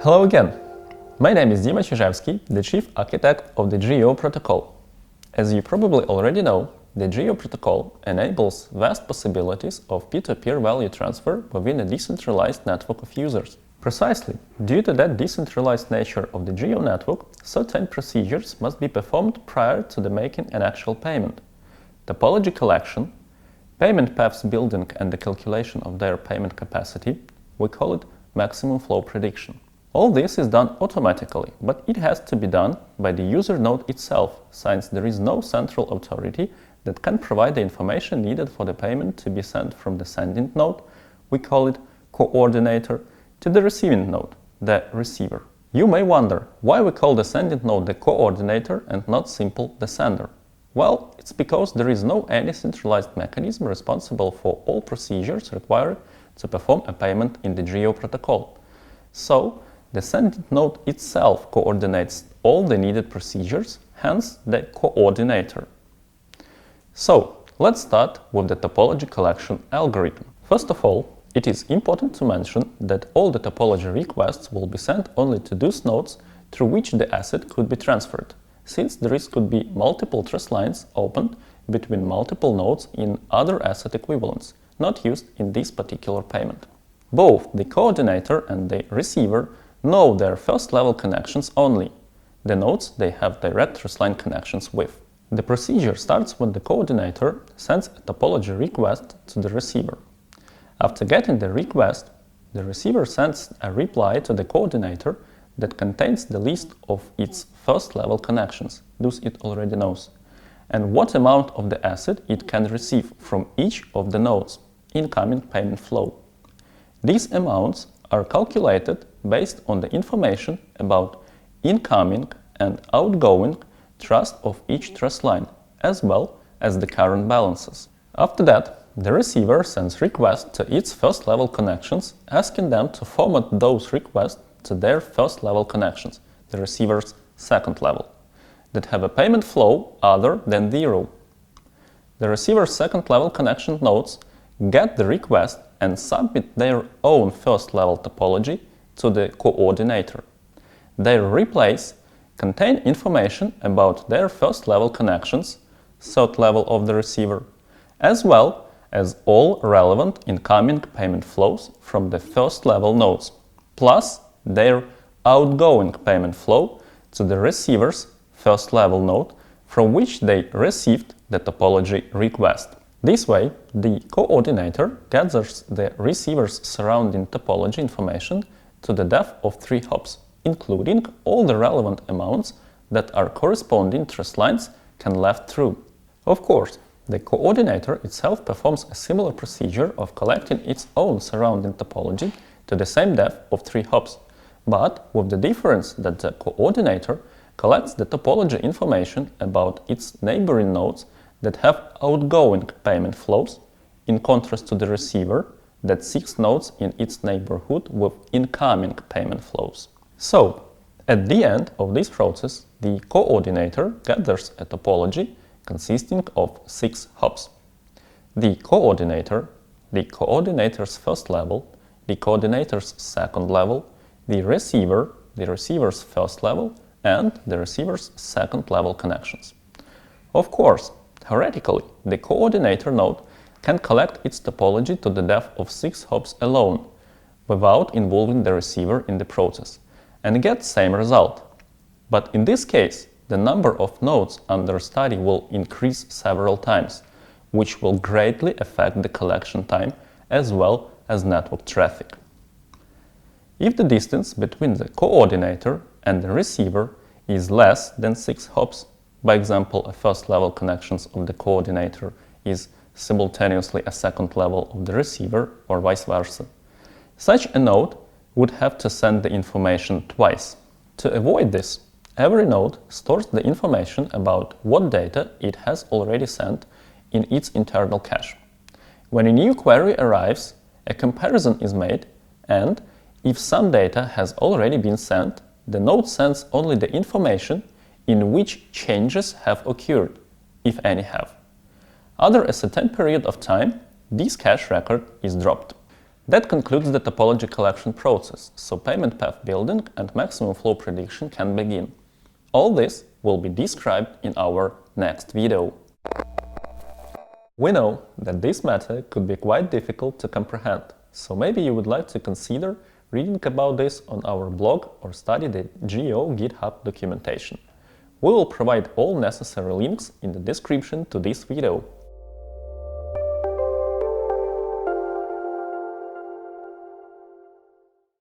Hello again! My name is Dima Chizhevsky, the chief architect of the GEO protocol. As you probably already know, the GEO protocol enables vast possibilities of peer-to-peer value transfer within a decentralized network of users. Precisely, due to that decentralized nature of the GEO network, certain procedures must be performed prior to the making an actual payment. Topology collection, payment paths building and the calculation of their payment capacity, we call it maximum flow prediction. All this is done automatically, but it has to be done by the user node itself, since there is no central authority that can provide the information needed for the payment to be sent from the sending node, we call it coordinator, to the receiving node, the receiver. You may wonder why we call the sending node the coordinator and not simple the sender. Well, it's because there is no any centralized mechanism responsible for all procedures required to perform a payment in the GEO protocol. So, the sending node itself coordinates all the needed procedures, hence the coordinator. So, let's start with the topology collection algorithm. First of all, it is important to mention that all the topology requests will be sent only to those nodes through which the asset could be transferred, since there could be multiple trust lines opened between multiple nodes in other asset equivalents, not used in this particular payment. Both the coordinator and the receiver know their first-level connections only, the nodes they have direct trustline connections with. The procedure starts when the coordinator sends a topology request to the receiver. After getting the request, the receiver sends a reply to the coordinator that contains the list of its first-level connections, thus it already knows, and what amount of the asset it can receive from each of the nodes' incoming payment flow. These amounts are calculated based on the information about incoming and outgoing trust of each trust line, as well as the current balances. After that, the receiver sends requests to its first-level connections, asking them to format those requests to their first-level connections, the receiver's second level, that have a payment flow other than 0. The receiver's second-level connection nodes get the request and submit their own first-level topology to the coordinator. Their replays contain information about their first-level connections, third level of the receiver, as well as all relevant incoming payment flows from the first-level nodes, plus their outgoing payment flow to the receiver's first-level node from which they received the topology request. This way, the coordinator gathers the receiver's surrounding topology information to the depth of 3 hops, including all the relevant amounts that our corresponding trust lines can left through. Of course, the coordinator itself performs a similar procedure of collecting its own surrounding topology to the same depth of 3 hops, but with the difference that the coordinator collects the topology information about its neighboring nodes that have outgoing payment flows, in contrast to the receiver that seeks nodes in its neighborhood with incoming payment flows. So, at the end of this process, the coordinator gathers a topology consisting of 6 hops. The coordinator, the coordinator's first level, the coordinator's second level, the receiver's first level, and the receiver's second level connections. Of course, theoretically, the coordinator node can collect its topology to the depth of 6 hops alone, without involving the receiver in the process, and get same result. But in this case, the number of nodes under study will increase several times, which will greatly affect the collection time as well as network traffic. If the distance between the coordinator and the receiver is less than 6 hops, by example, a first level connections of the coordinator is simultaneously a second level of the receiver or vice versa, such a node would have to send the information twice. To avoid this, every node stores the information about what data it has already sent in its internal cache. When a new query arrives, a comparison is made, and if some data has already been sent, the node sends only the information in which changes have occurred, if any have. After a certain period of time, this cache record is dropped. That concludes the topology collection process, so payment path building and maximum flow prediction can begin. All this will be described in our next video. We know that this matter could be quite difficult to comprehend, so maybe you would like to consider reading about this on our blog or study the GEO GitHub documentation. We will provide all necessary links in the description to this video.